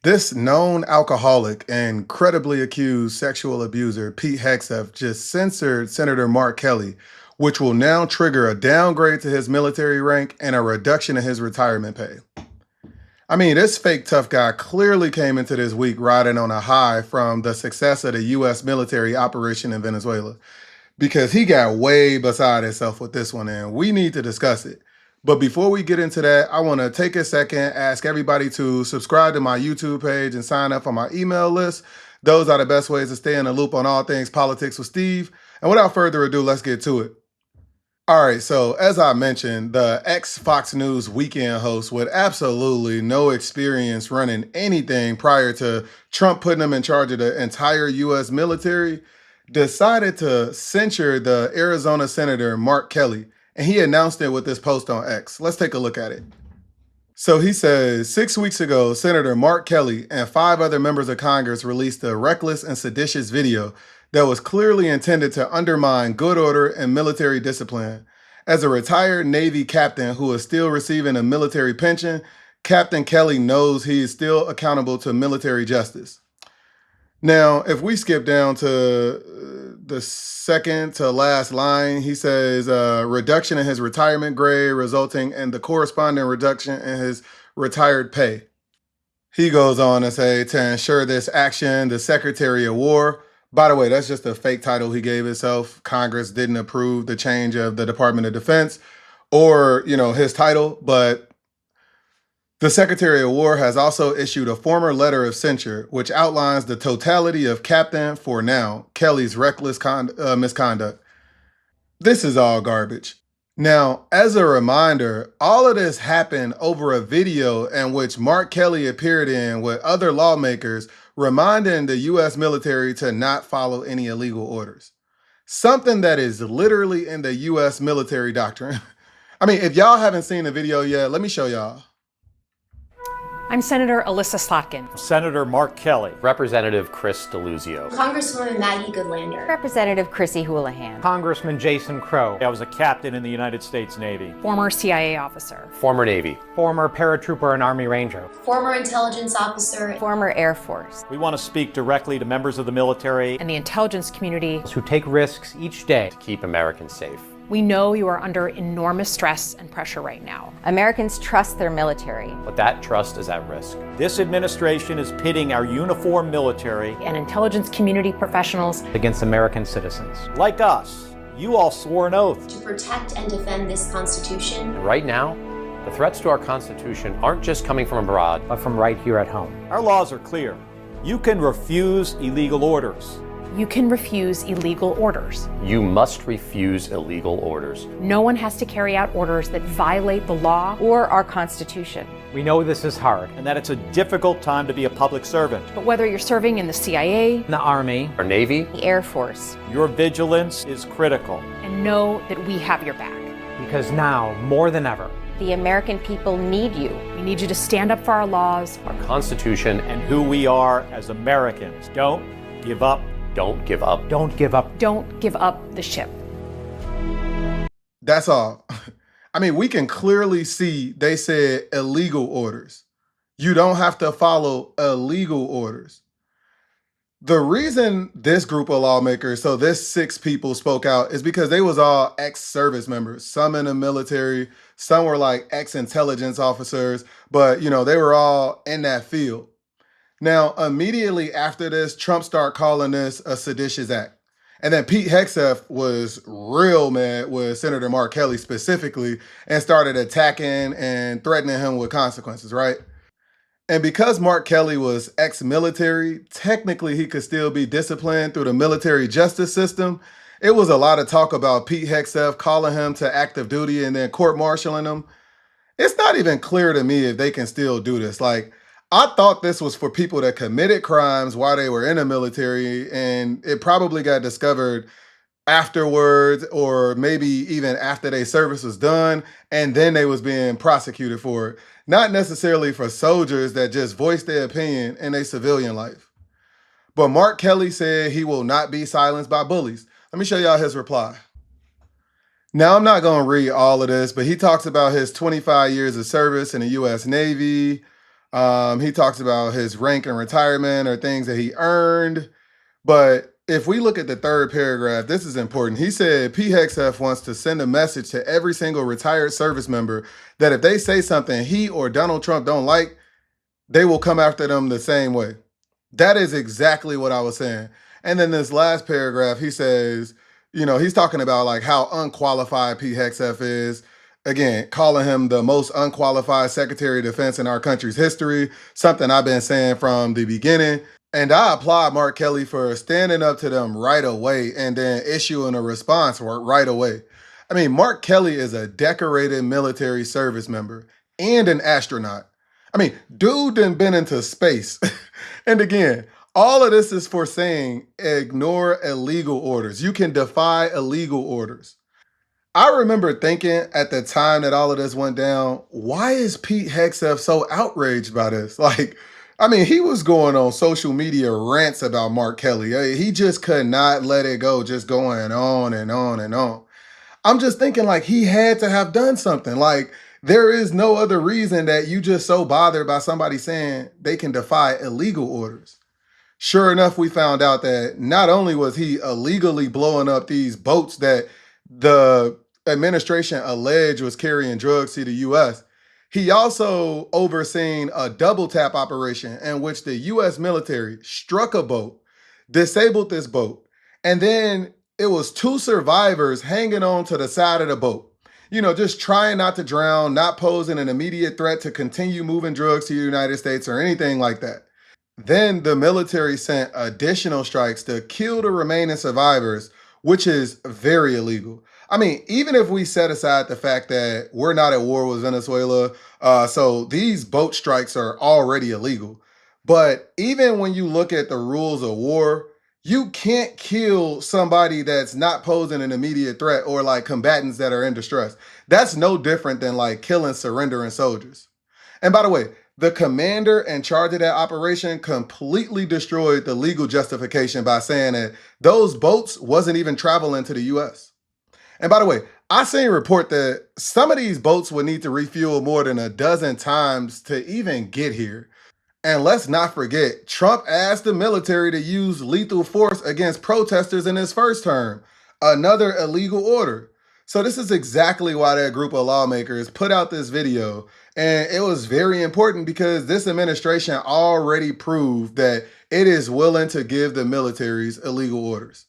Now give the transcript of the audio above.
This known alcoholic and credibly accused sexual abuser, Pete Hegseth, just censored Senator Mark Kelly, which will now trigger a downgrade to his military rank and a reduction in his retirement pay. I mean, this fake tough guy clearly came into this week riding on a high from the success of the U.S. military operation in Venezuela, because he got way beside himself with this one, and we need to discuss it. But before we get into that, I want to take a second, ask everybody to subscribe to my YouTube page and sign up on my email list. Those are the best ways to stay in the loop on all things politics with Steve. And without further ado, let's get to it. All right, so as I mentioned, the ex-Fox News weekend host with absolutely no experience running anything prior to Trump putting him in charge of the entire U.S. military decided to censure the Arizona Senator Mark Kelly. And he announced it with this post on X. Let's take a look at it. So he says, 6 weeks ago, Senator Mark Kelly and 5 other members of Congress released a reckless and seditious video that was clearly intended to undermine good order and military discipline. As a retired Navy captain who is still receiving a military pension, Captain Kelly knows he is still accountable to military justice. Now, if we skip down to the second to last line, he says reduction in his retirement grade resulting in the corresponding reduction in his retired pay. He goes on to say, to ensure this action, the Secretary of War, by the way, that's just a fake title he gave himself. Congress didn't approve the change of the Department of Defense or, his title, but the Secretary of War has also issued a former letter of censure, which outlines the totality of Captain, for now, Kelly's reckless misconduct. This is all garbage. Now, as a reminder, all of this happened over a video in which Mark Kelly appeared in with other lawmakers, reminding the U.S. military to not follow any illegal orders. Something that is literally in the U.S. military doctrine. I mean, if y'all haven't seen the video yet, let me show y'all. I'm Senator Alyssa Slotkin. Senator Mark Kelly. Representative Chris DeLuzio. Congresswoman Maggie Goodlander. Representative Chrissy Houlihan. Congressman Jason Crow. I was a captain in the United States Navy. Former CIA officer. Former Navy. Former paratrooper and Army Ranger. Former intelligence officer. Former Air Force. We want to speak directly to members of the military And the intelligence community. Who take risks each day To keep Americans safe. We know you are under enormous stress and pressure right now. Americans trust their military. But that trust is at risk. This administration is pitting our uniformed military And intelligence community professionals against American citizens. like us. You all swore an oath. To protect and defend this Constitution. And right now, the threats to our Constitution aren't just coming from abroad. But from right here at home. Our laws are clear. You can refuse illegal orders. You can refuse illegal orders. You must refuse illegal orders. No one has to carry out orders that violate the law. Or our Constitution. We know this is hard. And that it's a difficult time to be a public servant. But whether you're serving in the CIA, In the Army, Our Navy, The Air Force. Your vigilance is critical. and know that we have your back. because now, more than ever, The American people need you. We need you to stand up for our laws. our Constitution, And who we are as Americans. Don't give up. don't give up. don't give up. Don't give up the ship. That's all. I mean, we can clearly see they said illegal orders. You don't have to follow illegal orders. The reason this group of lawmakers, so this 6 people spoke out, is because they was all ex-service members. Some in the military, some were like ex-intelligence officers, but they were all in that field. Now, immediately after this, Trump started calling this a seditious act. And then Pete Hegseth was real mad with Senator Mark Kelly specifically and started attacking and threatening him with consequences, right? And because Mark Kelly was ex-military, technically he could still be disciplined through the military justice system. It was a lot of talk about Pete Hegseth calling him to active duty and then court-martialing him. It's not even clear to me if they can still do this. Like, I thought this was for people that committed crimes while they were in the military, and it probably got discovered afterwards or maybe even after their service was done, and then they was being prosecuted for it. Not necessarily for soldiers that just voiced their opinion in their civilian life. But Mark Kelly said he will not be silenced by bullies. Let me show y'all his reply. Now, I'm not going to read all of this, but he talks about his 25 years of service in the U.S. Navy, He talks about his rank and retirement or things that he earned. But if we look at the third paragraph, this is important. He said Pete Hegseth wants to send a message to every single retired service member that if they say something he or Donald Trump don't like, they will come after them the same way. That is exactly what I was saying. And then this last paragraph, he says, he's talking about like how unqualified Pete Hegseth is. Again, calling him the most unqualified Secretary of Defense in our country's history, something I've been saying from the beginning. And I applaud Mark Kelly for standing up to them right away and then issuing a response right away. I mean, Mark Kelly is a decorated military service member and an astronaut. I mean, dude done been into space. And again, all of this is for saying ignore illegal orders. You can defy illegal orders. I remember thinking at the time that all of this went down, why is Pete Hegseth so outraged by this? Like, I mean, he was going on social media rants about Mark Kelly. He just could not let it go, just going on and on and on. I'm just thinking like he had to have done something. Like there is no other reason that you just so bothered by somebody saying they can defy illegal orders. Sure enough, we found out that not only was he illegally blowing up these boats that the administration alleged was carrying drugs to the U.S., he also overseen a double tap operation in which the U.S. military struck a boat, disabled this boat, and then it was two survivors hanging on to the side of the boat. Just trying not to drown, not posing an immediate threat to continue moving drugs to the United States or anything like that. Then the military sent additional strikes to kill the remaining survivors, which is very illegal. I mean, even if we set aside the fact that we're not at war with Venezuela, so these boat strikes are already illegal. But even when you look at the rules of war, you can't kill somebody that's not posing an immediate threat or like combatants that are in distress. That's no different than like killing surrendering soldiers. And by the way, the commander in charge of that operation completely destroyed the legal justification by saying that those boats wasn't even traveling to the U.S. And by the way, I seen a report that some of these boats would need to refuel more than a dozen times to even get here. And let's not forget, Trump asked the military to use lethal force against protesters in his first term, another illegal order. So this is exactly why that group of lawmakers put out this video. And it was very important because this administration already proved that it is willing to give the militaries illegal orders.